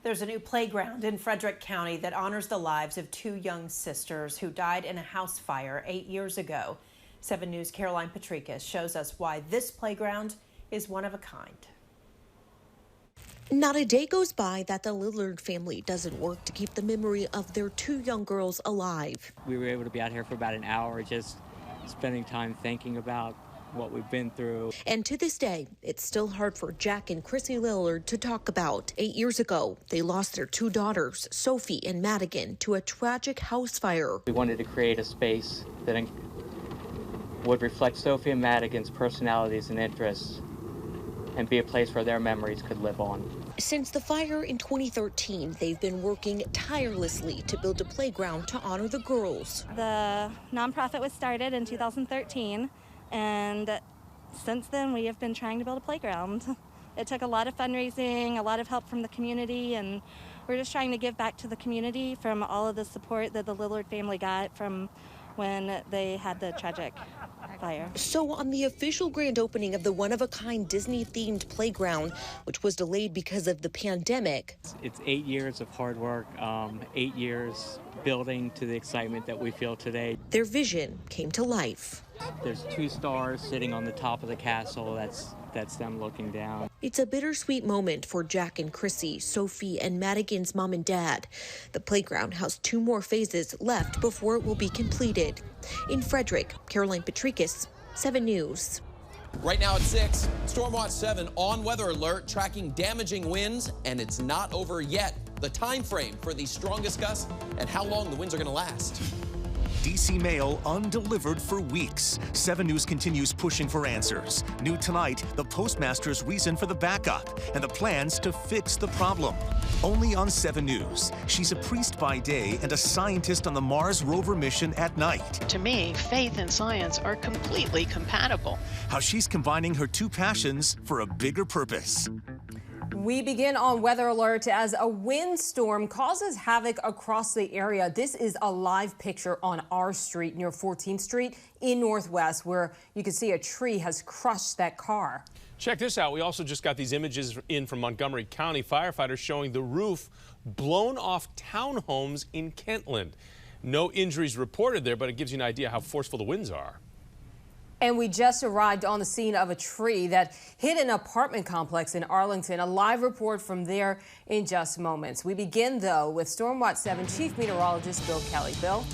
There's a new playground in Frederick County that honors the lives of two young sisters who died in a house fire 8 years ago. 7 News' Caroline Patricus shows us why this playground is one of a kind. Not a day goes by that the Lillard family doesn't work to keep the memory of their two young girls alive. We were able to be out here for about an hour just spending time thinking about what we've been through. And to this day, it's still hard for Jack and Chrissy Lillard to talk about. 8 years ago, they lost their two daughters, Sophie and Madigan, to a tragic house fire. We wanted to create a space that would reflect Sophie and Madigan's personalities and interests and be a place where their memories could live on. Since the fire in 2013, they've been working tirelessly to build a playground to honor the girls. The nonprofit was started in 2013, and since then we have been trying to build a playground. It took a lot of fundraising, a lot of help from the community, and we're just trying to give back to the community from all of the support that the Lillard family got from when they had the tragic fire. So on the official grand opening of the one-of-a-kind Disney-themed playground, which was delayed because of the pandemic. It's 8 years of hard work, 8 years building to the excitement that we feel today. Their vision came to life. There's 2 stars sitting on the top of the castle. That's them looking down. It's a bittersweet moment for Jack and Chrissy, Sophie and Madigan's mom and dad. The playground has 2 more phases left before it will be completed. In Frederick, Caroline Patricus, 7 News. Right now at 6, Storm Watch 7 on weather alert, tracking damaging winds, and it's not over yet. The time frame for the strongest gusts and how long the winds are going to last. DC mail undelivered for weeks. 7 News continues pushing for answers. New tonight, the postmaster's reason for the backup and the plans to fix the problem. Only on 7 News. She's a priest by day and a scientist on the Mars rover mission at night. To me, faith and science are completely compatible. How she's combining her 2 passions for a bigger purpose. We begin on weather alert as a windstorm causes havoc across the area. This is a live picture on our street near 14th Street in Northwest, where you can see a tree has crushed that car. Check this out. We also just got these images in from Montgomery County. Firefighters showing the roof blown off townhomes in Kentland. No injuries reported there, but it gives you an idea how forceful the winds are. And we just arrived on the scene of a tree that hit an apartment complex in Arlington. A live report from there in just moments. We begin, though, with Storm Watch 7 Chief Meteorologist Bill Kelly. Bill?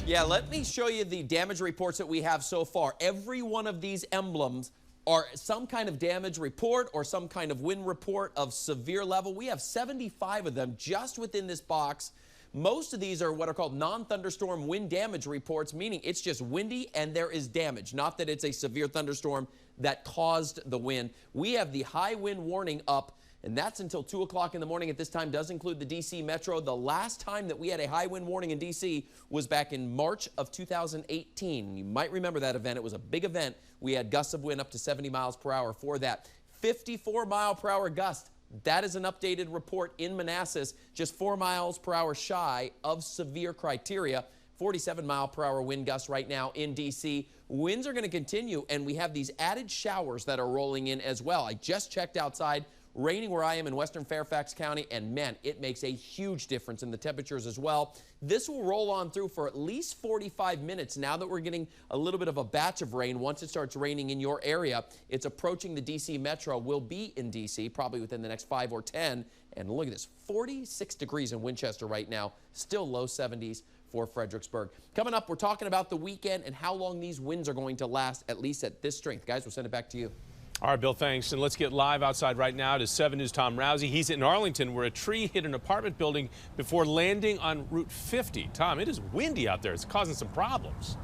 Yeah, let me show you the damage reports that we have so far. Every one of these emblems are some kind of damage report or some kind of wind report of severe level. We have 75 of them just within this box. Most of these are what are called non-thunderstorm wind damage reports, meaning it's just windy and there is damage, not that it's a severe thunderstorm that caused the wind. We have the high wind warning up, and that's until 2 o'clock in the morning at this time. Does include the D.C. metro. The last time that we had a high wind warning in D.C. was back in March of 2018. You might remember that event. It was a big event. We had gusts of wind up to 70 miles per hour for that. 54 mile per hour gust. That is an updated report in Manassas, just 4 miles per hour shy of severe criteria. 47 mile per hour wind gusts right now in D.C. Winds are going to continue, and we have these added showers that are rolling in as well. I just checked outside. Raining where I am in western Fairfax County, and man, it makes a huge difference in the temperatures as well. This will roll on through for at least 45 minutes now that we're getting a little bit of a batch of rain. Once it starts raining in your area, it's approaching the D.C. metro. We'll be in D.C. probably within the next 5 or 10. And look at this, 46 degrees in Winchester right now, still low 70s for Fredericksburg. Coming up, we're talking about the weekend and how long these winds are going to last, at least at this strength. Guys, we'll send it back to you. All right, Bill, thanks. And let's get live outside right now to 7 News' Tom Rousey. He's in Arlington, where a tree hit an apartment building before landing on Route 50. Tom, it is windy out there. It's causing some problems.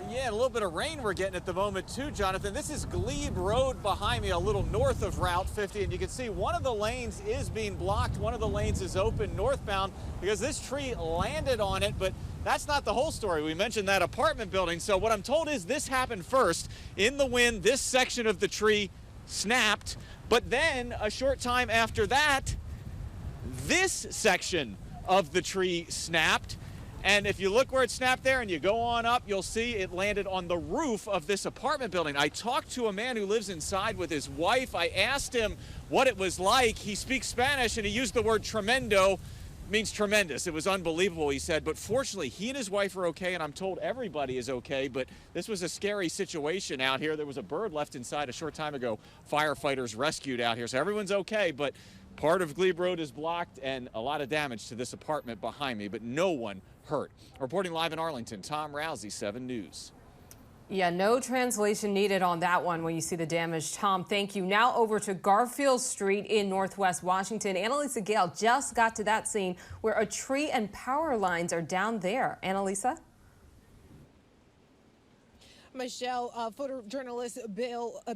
Yeah, a little bit of rain we're getting at the moment, too, Jonathan. This is Glebe Road behind me, a little north of Route 50, and you can see one of the lanes is being blocked. One of the lanes is open northbound because this tree landed on it, but that's not the whole story. We mentioned that apartment building. So what I'm told is this happened first. In the wind, this section of the tree snapped, but then a short time after that, this section of the tree snapped. And if you look where it snapped there and you go on up, you'll see it landed on the roof of this apartment building. I talked to a man who lives inside with his wife. I asked him what it was like. He speaks Spanish and he used the word tremendo. Means tremendous. It was unbelievable, he said, but fortunately he and his wife are okay, and I'm told everybody is okay. But this was a scary situation out here. There was a bird left inside a short time ago. Firefighters rescued out here, so everyone's okay, but part of Glebe Road is blocked and a lot of damage to this apartment behind me, but no one hurt. Reporting live in Arlington, Tom Rousey, 7 News. Yeah, no translation needed on that one when you see the damage. Tom, thank you. Now over to Garfield Street in Northwest Washington. Annalisa Gale just got to that scene where a tree and power lines are down there. Annalisa? Michelle, photojournalist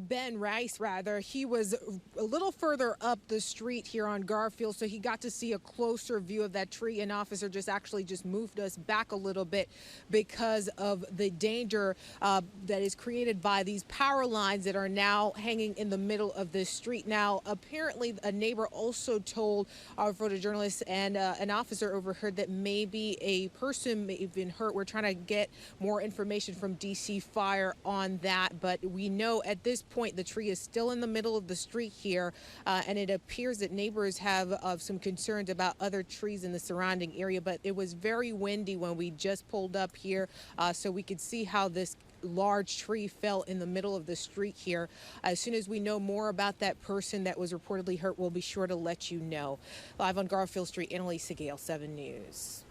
Ben Rice, he was a little further up the street here on Garfield, so he got to see a closer view of that tree. An officer just moved us back a little bit because of the danger that is created by these power lines that are now hanging in the middle of this street. Now, apparently, a neighbor also told our photojournalist and an officer overheard that maybe a person may have been hurt. We're trying to get more information from DC Fire on that, but we know at this point the tree is still in the middle of the street here, and it appears that neighbors have some concerns about other trees in the surrounding area. But it was very windy when we just pulled up here, so we could see how this large tree fell in the middle of the street here. As soon as we know more about that person that was reportedly hurt, we'll be sure to let you know. Live on Garfield Street, Annalisa Gale, 7 News.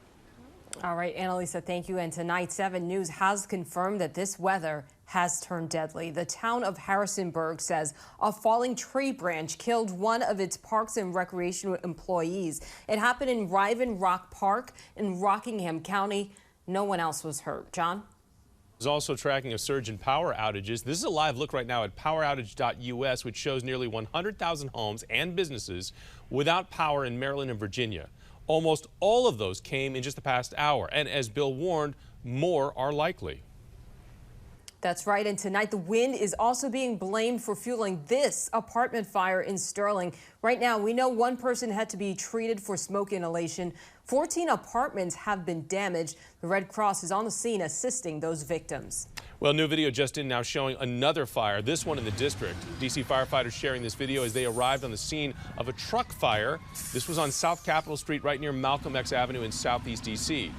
All right, Annalisa, thank you. And tonight, 7 News has confirmed that this weather has turned deadly. The town of Harrisonburg says a falling tree branch killed one of its Parks and Recreation employees. It happened in Riven Rock Park in Rockingham County. No one else was hurt. John? Is also tracking a surge in power outages. This is a live look right now at poweroutage.us, which shows nearly 100,000 homes and businesses without power in Maryland and Virginia. Almost all of those came in just the past hour, and as Bill warned, more are likely. That's right, and tonight the wind is also being blamed for fueling this apartment fire in Sterling. Right now, we know one person had to be treated for smoke inhalation. 14 apartments have been damaged. The Red Cross is on the scene assisting those victims. Well, new video just in now showing another fire, this one in the district. DC firefighters sharing this video as they arrived on the scene of a truck fire. This was on South Capitol Street right near Malcolm X Avenue in Southeast DC.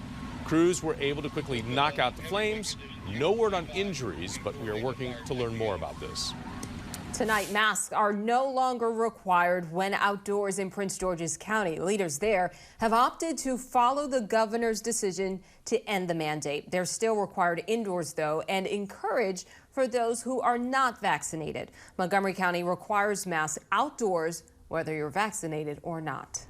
Crews were able to quickly knock out the flames. No word on injuries, but we are working to learn more about this. Tonight, masks are no longer required when outdoors in Prince George's County. Leaders there have opted to follow the governor's decision to end the mandate. They're still required indoors, though, and encouraged for those who are not vaccinated. Montgomery County requires masks outdoors, whether you're vaccinated or not.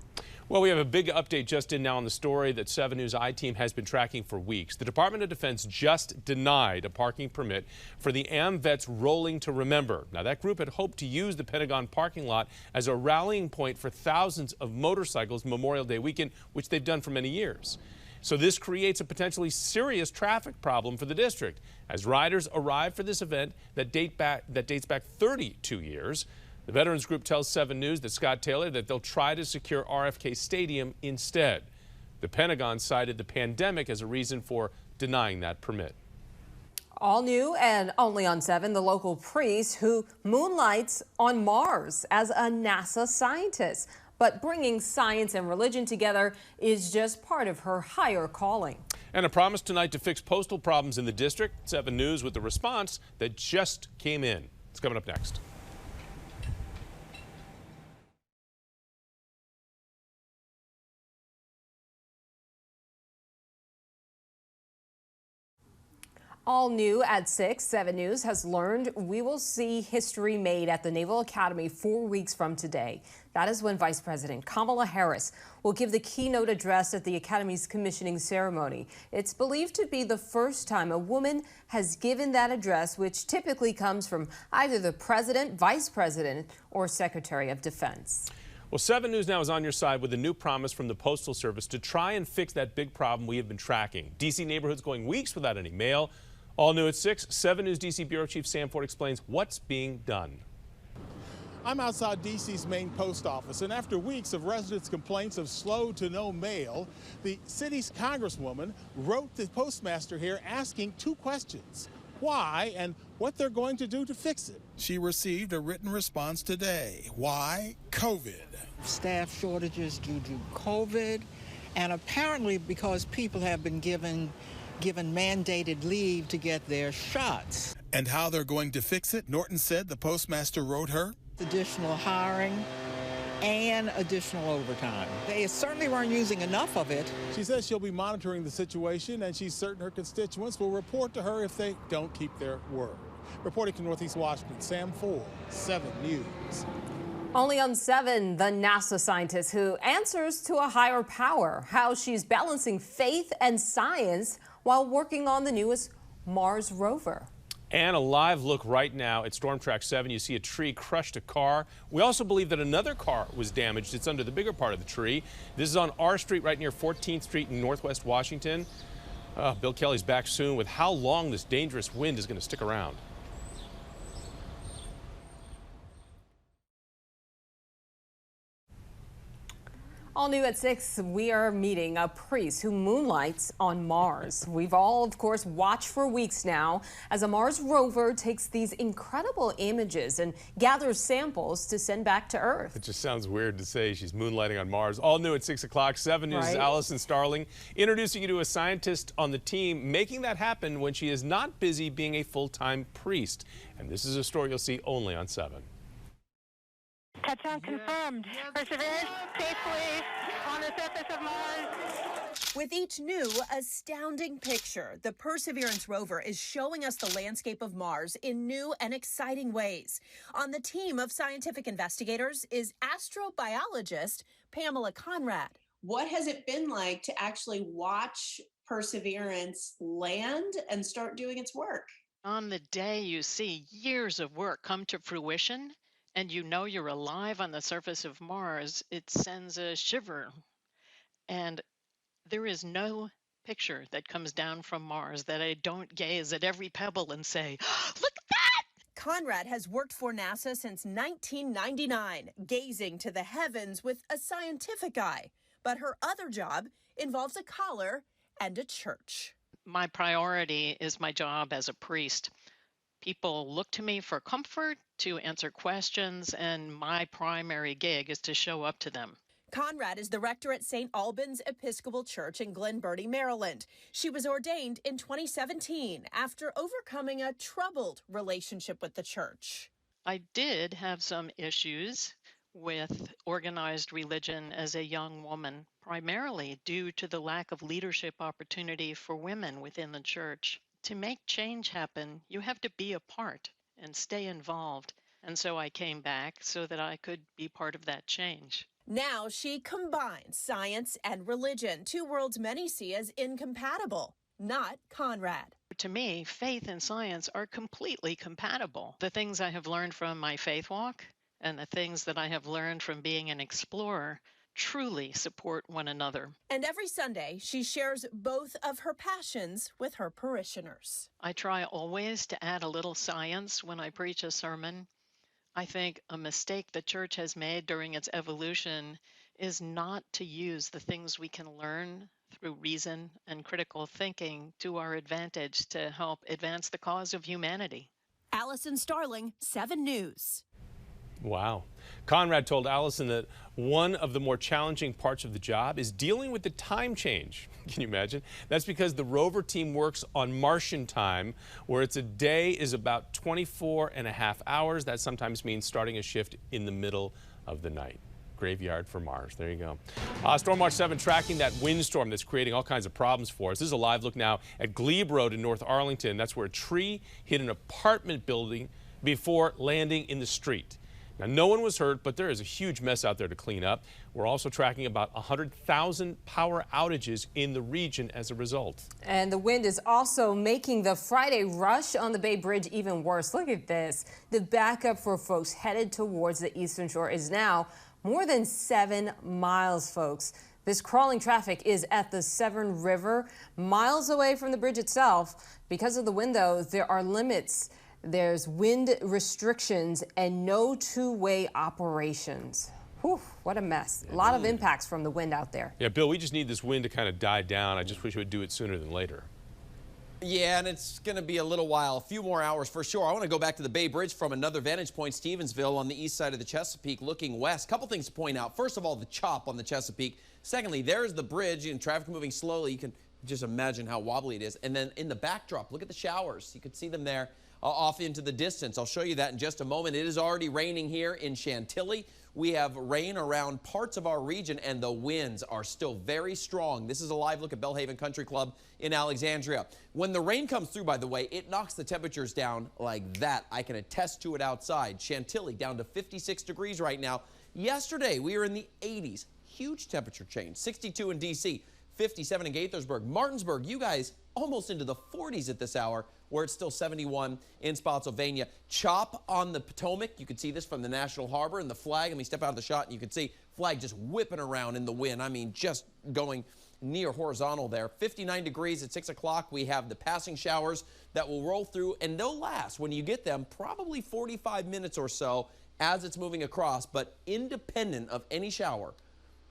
Well, we have a big update just in now on the story that 7 News I-Team has been tracking for weeks. The Department of Defense just denied a parking permit for the AmVets Rolling to Remember. Now, that group had hoped to use the Pentagon parking lot as a rallying point for thousands of motorcycles Memorial Day weekend, which they've done for many years. So this creates a potentially serious traffic problem for the district as riders arrive for this event that dates back 32 years. The Veterans Group tells 7 News that Scott Taylor that they'll try to secure RFK Stadium instead. The Pentagon cited the pandemic as a reason for denying that permit. All new and only on 7, the local priest who moonlights on Mars as a NASA scientist. But bringing science and religion together is just part of her higher calling. And a promise tonight to fix postal problems in the district. 7 News with the response that just came in. It's coming up next. All new at 6, 7 News has learned we will see history made at the Naval Academy 4 weeks from today. That is when Vice President Kamala Harris will give the keynote address at the Academy's commissioning ceremony. It's believed to be the first time a woman has given that address, which typically comes from either the President, Vice President, or Secretary of Defense. Well, 7 News now is on your side with a new promise from the Postal Service to try and fix that big problem we have been tracking. D.C. neighborhoods going weeks without any mail. All new at 6, 7 News D.C. Bureau Chief Sam Ford explains what's being done. I'm outside D.C.'s main post office, and after weeks of residents' complaints of slow to no mail, the city's congresswoman wrote the postmaster here asking two questions: why and what they're going to do to fix it. She received a written response today. Why? COVID. Staff shortages due to COVID, and apparently because people have been given mandated leave to get their shots. And how they're going to fix it, Norton said the postmaster wrote her. Additional hiring and additional overtime. They certainly weren't using enough of it. She says she'll be monitoring the situation, and she's certain her constituents will report to her if they don't keep their word. Reporting to Northeast Washington, Sam Ford, 7 News. Only on 7, the NASA scientist who answers to a higher power, how she's balancing faith and science while working on the newest Mars rover. And a live look right now at Storm Track 7. You see a tree crushed a car. We also believe that another car was damaged. It's under the bigger part of the tree. This is on R Street right near 14th Street in Northwest Washington. Bill Kelly's back soon with how long this dangerous wind is going to stick around. All new at 6, we are meeting a priest who moonlights on Mars. We've all, of course, watched for weeks now as a Mars rover takes these incredible images and gathers samples to send back to Earth. It just sounds weird to say she's moonlighting on Mars. All new at 6 o'clock. 7 News' Right. Allison Starling introducing you to a scientist on the team making that happen when she is not busy being a full-time priest. And this is a story you'll see only on 7. Touchdown confirmed. Perseverance safely on the surface of Mars. With each new, astounding picture, the Perseverance rover is showing us the landscape of Mars in new and exciting ways. On the team of scientific investigators is astrobiologist Pamela Conrad. What has it been like to actually watch Perseverance land and start doing its work? On the day you see years of work come to fruition, and you know you're alive on the surface of Mars, it sends a shiver. And there is no picture that comes down from Mars that I don't gaze at every pebble and say, look at that! Conrad has worked for NASA since 1999, gazing to the heavens with a scientific eye. But her other job involves a collar and a church. My priority is my job as a priest. People look to me for comfort, to answer questions, and my primary gig is to show up to them. Conrad is the rector at St. Albans Episcopal Church in Glen Burnie, Maryland. She was ordained in 2017 after overcoming a troubled relationship with the church. I did have some issues with organized religion as a young woman, primarily due to the lack of leadership opportunity for women within the church. To make change happen, you have to be a part and stay involved. And so I came back so that I could be part of that change. Now she combines science and religion, two worlds many see as incompatible. Not Conrad. To me, faith and science are completely compatible. The things I have learned from my faith walk and the things that I have learned from being an explorer truly support one another. And every Sunday, she shares both of her passions with her parishioners. I try always to add a little science when I preach a sermon. I think a mistake the church has made during its evolution is not to use the things we can learn through reason and critical thinking to our advantage to help advance the cause of humanity. Allison Starling, 7 News. Wow. Conrad told Allison that one of the more challenging parts of the job is dealing with the time change. Can you imagine? That's because the rover team works on Martian time, where a day is about 24.5 hours. That sometimes means starting a shift in the middle of the night. Graveyard for Mars. There you go. Stormwatch 7 tracking that windstorm that's creating all kinds of problems for us. This is a live look now at Glebe Road in North Arlington. That's where a tree hit an apartment building before landing in the street. Now, no one was hurt, but there is a huge mess out there to clean up. We're also tracking about 100,000 power outages in the region as a result. And the wind is also making the Friday rush on the Bay Bridge even worse. Look at this. The backup for folks headed towards the Eastern Shore is now more than 7 miles, folks. This crawling traffic is at the Severn River, miles away from the bridge itself. Because of the wind, though, there are limits There's wind restrictions and no two-way operations. Whew, what a mess. A lot of impacts from the wind out there. Yeah, Bill, we just need this wind to kind of die down. I just wish it would do it sooner than later. Yeah, and it's going to be a little while, a few more hours for sure. I want to go back to the Bay Bridge from another vantage point, Stevensville on the east side of the Chesapeake looking west. Couple things to point out. First of all, the chop on the Chesapeake. Secondly, there's the bridge and traffic moving slowly. You can just imagine how wobbly it is. And then in the backdrop, look at the showers. You can see them there off into the distance. I'll show you that in just a moment. It is already raining here in Chantilly. We have rain around parts of our region, and the winds are still very strong. This is a live look at Bellhaven Country Club in Alexandria. When the rain comes through, by the way, it knocks the temperatures down like that. I can attest to it outside. Chantilly down to 56 degrees right now. Yesterday, we were in the 80s. Huge temperature change. 62 in D.C., 57 in Gaithersburg. Martinsburg, you guys almost into the 40s at this hour, where it's still 71 in Spotsylvania. Chop on the Potomac. You can see this from the National Harbor and the flag. Let me step out of the shot and you can see flag just whipping around in the wind. I mean, just going near horizontal there. 59 degrees at 6 o'clock. We have the passing showers that will roll through, and they'll last, when you get them, probably 45 minutes or so as it's moving across. But independent of any shower,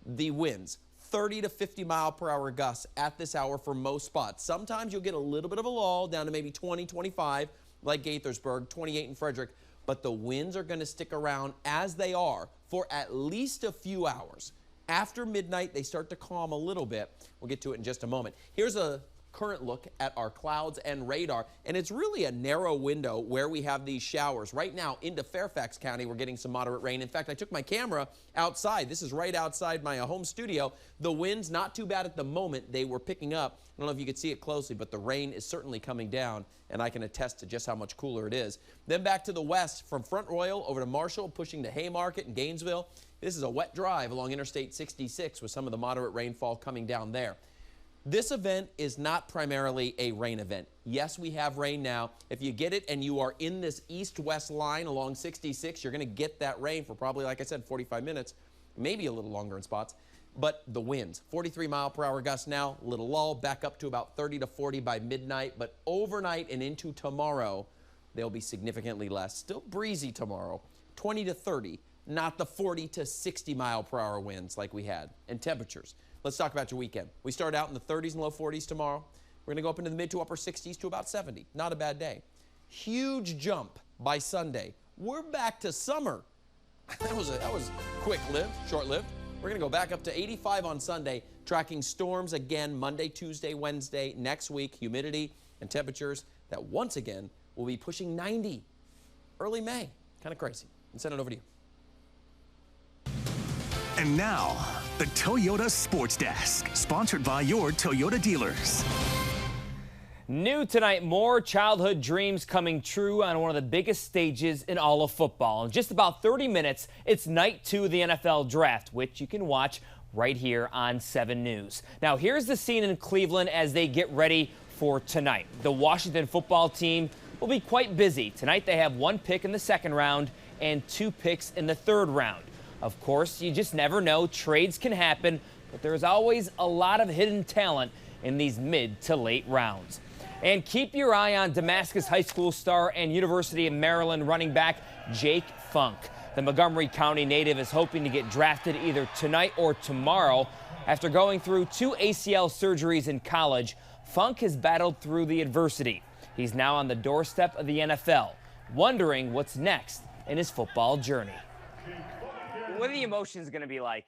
the winds, 30 to 50 mile per hour gusts at this hour for most spots. Sometimes you'll get a little bit of a lull down to maybe 20, 25 like Gaithersburg, 28 in Frederick, but the winds are going to stick around as they are for at least a few hours. After midnight, they start to calm a little bit. We'll get to it in just a moment. Here's a current look at our clouds and radar, and it's really a narrow window where we have these showers. Right now into Fairfax County, we're getting some moderate rain. In fact, I took my camera outside. This is right outside my home studio. The wind's not too bad at the moment. They were picking up. I don't know if you could see it closely, but the rain is certainly coming down, and I can attest to just how much cooler it is. Then back to the west from Front Royal over to Marshall, pushing to Haymarket and Gainesville. This is a wet drive along Interstate 66 with some of the moderate rainfall coming down there. This event is not primarily a rain event. Yes, we have rain now. If you get it and you are in this east-west line along 66, you're going to get that rain for probably, like I said, 45 minutes, maybe a little longer in spots. But the winds, 43 mile per hour gusts now, little lull, back up to about 30 to 40 by midnight. But overnight and into tomorrow, they'll be significantly less. Still breezy tomorrow, 20 to 30, not the 40 to 60 mile per hour winds like we had. And temperatures. Let's talk about your weekend. We start out in the 30s and low 40s tomorrow. We're going to go up into the mid to upper 60s to about 70. Not a bad day. Huge jump by Sunday. We're back to summer. That was quick-lived, short-lived. We're going to go back up to 85 on Sunday, tracking storms again Monday, Tuesday, Wednesday, next week. Humidity and temperatures that once again will be pushing 90 early May. Kind of crazy. And send it over to you. And now, the Toyota Sports Desk, sponsored by your Toyota dealers. New tonight, more childhood dreams coming true on one of the biggest stages in all of football. In just about 30 minutes, it's night 2 of the NFL Draft, which you can watch right here on 7 News. Now, here's the scene in Cleveland as they get ready for tonight. The Washington football team will be quite busy. Tonight, they have 1 pick in the 2nd round and 2 picks in the 3rd round. Of course, you just never know. Trades can happen, but there's always a lot of hidden talent in these mid to late rounds. And keep your eye on Damascus High School star and University of Maryland running back Jake Funk. The Montgomery County native is hoping to get drafted either tonight or tomorrow. After going through 2 ACL surgeries in college, Funk has battled through the adversity. He's now on the doorstep of the NFL, wondering what's next in his football journey. What are the emotions going to be like?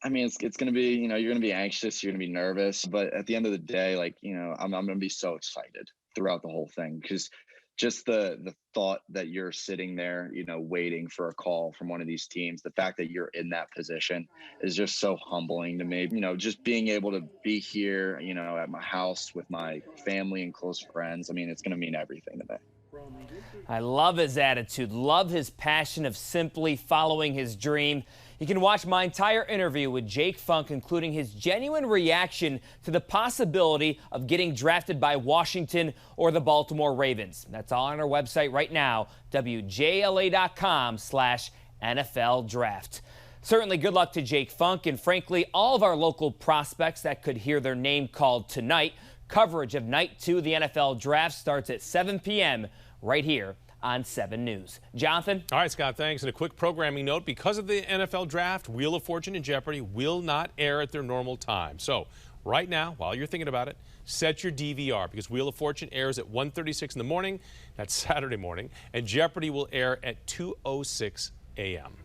I mean, it's going to be, you're going to be anxious, you're going to be nervous, but at the end of the day, I'm going to be so excited throughout the whole thing, because just the thought that you're sitting there, waiting for a call from one of these teams, the fact that you're in that position is just so humbling to me. Just being able to be here, at my house with my family and close friends, I mean, it's going to mean everything to me. I love his attitude, love his passion of simply following his dream. You can watch my entire interview with Jake Funk, including his genuine reaction to the possibility of getting drafted by Washington or the Baltimore Ravens. That's all on our website right now, WJLA.com/NFL Draft. Certainly good luck to Jake Funk and, frankly, all of our local prospects that could hear their name called tonight. Coverage of Night 2 of the NFL Draft starts at 7 p.m. right here on 7 News. Jonathan? All right, Scott, thanks. And a quick programming note, because of the NFL draft, Wheel of Fortune and Jeopardy will not air at their normal time. So right now, while you're thinking about it, set your DVR, because Wheel of Fortune airs at 1:36 in the morning. That's Saturday morning. And Jeopardy will air at 2:06 a.m.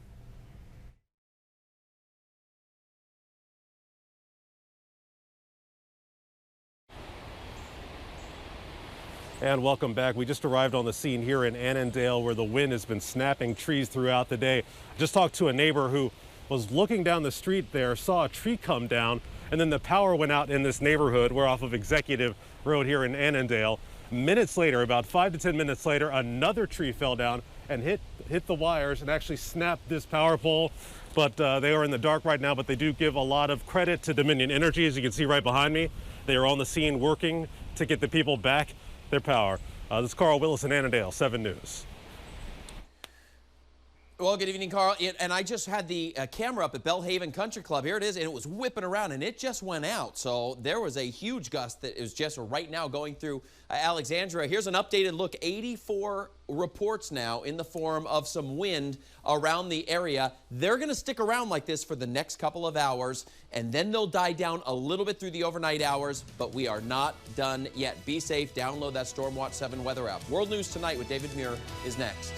And welcome back. We just arrived on the scene here in Annandale, where the wind has been snapping trees throughout the day. Just talked to a neighbor who was looking down the street there, saw a tree come down, and then the power went out in this neighborhood. We're off of Executive Road here in Annandale. Minutes later, about 5 to 10 minutes later, another tree fell down and hit the wires and actually snapped this power pole. But they are in the dark right now, but they do give a lot of credit to Dominion Energy. As you can see right behind me, they are on the scene working to get the people back their power. This is Carl Willis in Annandale, 7 News. Well, good evening, Carl. And I just had the camera up at Bellhaven Country Club. Here it is, and it was whipping around, and it just went out. So there was a huge gust that is just right now going through Alexandria. Here's an updated look. 84 reports now in the form of some wind around the area. They're going to stick around like this for the next couple of hours, and then they'll die down a little bit through the overnight hours, but we are not done yet. Be safe. Download that Stormwatch 7 weather app. World News Tonight with David Muir is next.